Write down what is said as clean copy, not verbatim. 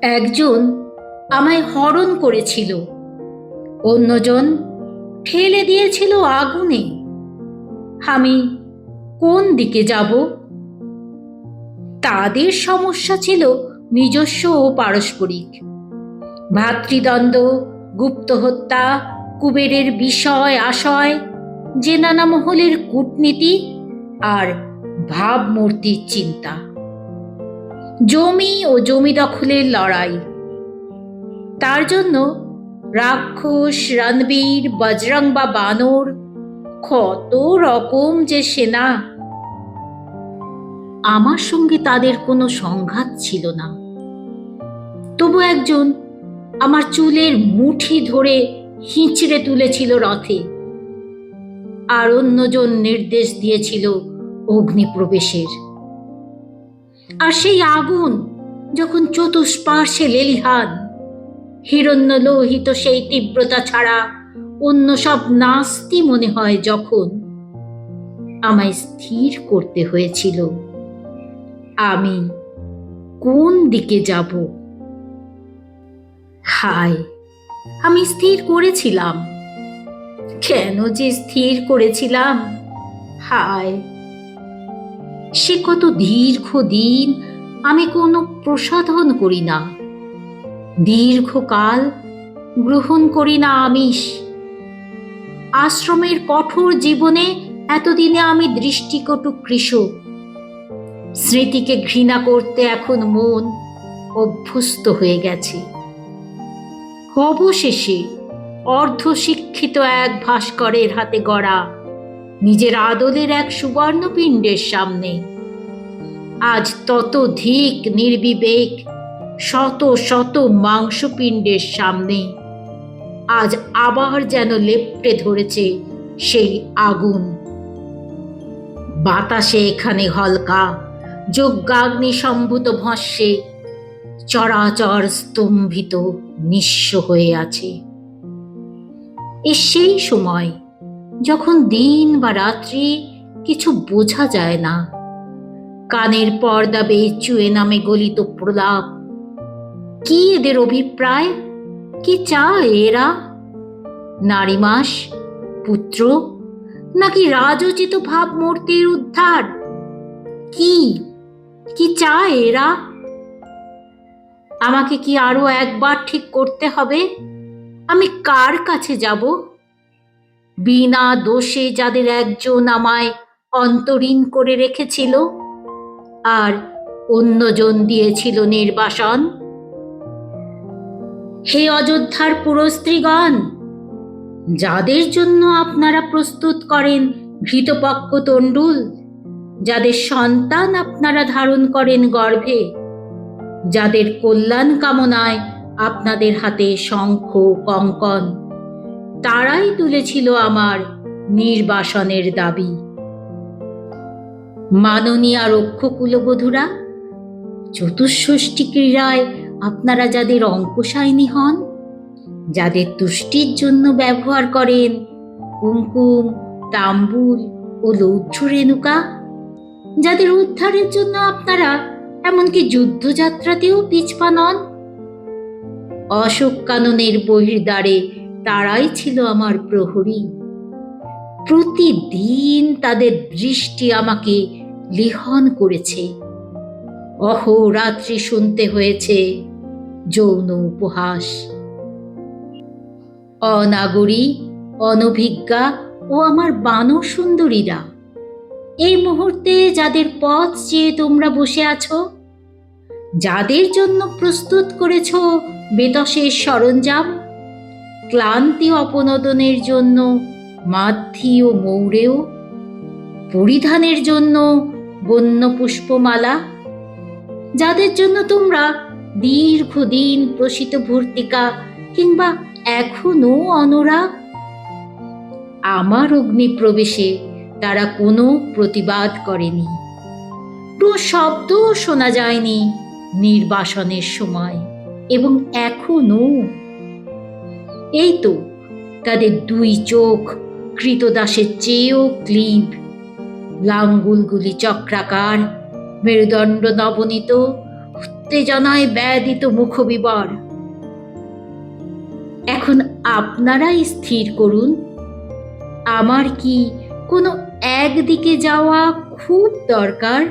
একজন আমায় হরণ করেছিল, অন্যজন ঠেলে দিয়েছিল আগুনে। আমি কোন দিকে যাব? তাদের সমস্যা ছিল নিজস্ব ও পারস্পরিক। ভাতৃদ্বন্দ্ব, গুপ্ত হত্যা, কুবেরের বিষয় আশয়, যে নানা মহলের কূটনীতি আর ভাবমূর্তির চিন্তা, জমি ও জমি দখলের লড়াই। তার জন্য রাক্ষস, রণবীর, বজরং বা বানর, কত রকম যে সেনা। আমার সঙ্গে তাদের কোনো সংঘাত ছিল না। তবু একজন আমার চুলের মুঠি ধরে হিঁচড়ে তুলেছিল রথে, আর অন্যজন নির্দেশ দিয়েছিল অগ্নিপ্রবেশের। আর সেই আগুন যখন চতুষ্পার্শ্বে লেলিহান, হিরণ্য লোহিত সেই তীব্রতা ছাড়া অন্য সব নাস্তি মনে হয়, যখন আমায় স্থির করতে হয়েছিল আমি কোন দিকে যাব। হায়, আমি স্থির করেছিলাম। কেন যে স্থির করেছিলাম? হায়, সে কত দীর্ঘদিন আমি কোনো প্রসাধন করি না, দীর্ঘকাল গ্রহণ করি না আমিষ। আশ্রমের কঠোর জীবনে এতদিনে আমি দৃষ্টিকটু কৃষক। স্মৃতিকে ঘৃণা করতে এখন মন অভ্যস্ত হয়ে গেছে। অবশেষে অর্ধশিক্ষিত এক ভাস্করের হাতে গড়া নিজের আদলের এক সুবর্ণপিণ্ডের সামনে আজ ততোধিক নির্বিবেক শত শত মাংসপিণ্ডের সামনে আজ আবার যেন লেপ্টে ধরেছে সেই আগুন। বাতাসে এখানে হলকা যজ্ঞাগ্নি সম্ভূত ভস্মে চরাচর স্তম্ভিত নিঃস্ব হয়ে আছে। সেই সময় যখন দিন বা রাত্রি কিছু বোঝা যায় না, কানের পর্দা বেয়ে চুয়ে নামে গলিত প্রলাপ। কি এদের অভিপ্রায়? কি চায় এরা? নারীমাস, পুত্র, নাকি রাজোচিত ভাবমূর্তির উদ্ধার? কি কি চায় এরা? আমাকে কি আরো একবার ঠিক করতে হবে আমি কার কাছে যাব? বিনা দোষে যাদের একজন আমায় অন্তরীণ করে রেখেছিল আর অন্যজন দিয়েছিল নির্বাসন। হে অযোধ্যার পুরস্ত্রীগণ, যাদের জন্য আপনারা প্রস্তুত করেন ঘৃতপক্ষ তণ্ডুল, যাদের সন্তান আপনারা ধারণ করেন গর্ভে, যাদের কল্যাণ কামনায় আপনাদের হাতে শঙ্খ কঙ্কণ, তারাই তুলেছিল আমার নির্বাসনের দাবি। মাননীয়া রক্ষকুলবধূরা, চতুষ্ষষ্ঠী ক্রীড়ায় আপনারা যাদের অঙ্কশায়িনী হন, যাদের তুষ্টির জন্য ব্যবহার করেন কুমকুম, তাম্বুল ও লৌহ্য রেণুকা, যাদের উদ্ধারের জন্য আপনারা এমনকি যুদ্ধযাত্রাতেও পিছপা নন, অশোক কাননের বহির্দ্বারে তারাই ছিল আমার প্রহরী। প্রতিদিন তাদের দৃষ্টি আমাকে লিহন করেছে। অহোরাত্রি শুনতে হয়েছে যৌন উপহাস। অনাগরী, অনভিজ্ঞা ও আমার বানর সুন্দরীরা, এই মুহূর্তে যাদের পথ চেয়ে তোমরা বসে আছো, যাদের জন্য প্রস্তুত করেছ বেতসের সরঞ্জাম, ক্লান্তি অপনোদনের জন্য মাধ্যি ও মৌরেও, পরিধানের জন্য বন্য পুষ্পমালা, যাদের জন্য তোমরা দীর্ঘদিন প্রসিত ভর্তিকা কিংবা এখনো অনুরাগ, আমার অগ্নিপ্রবেশে তারা কোনো প্রতিবাদ করেনি। কোনো শব্দ শোনা যায়নি নির্বাসনের সময়, এবং এখনো। এই তো তাদের দুই চোখ কৃতদাসের চেয়েও ক্লীব, লাঙ্গুলগুলি চক্রাকার, মেরুদণ্ড নবনীত, উত্তেজনায় ব্যদিত মুখবিবর। এখন আপনারাই স্থির করুন, আমার কি কোনো একদিকে যাওয়া খুব দরকার,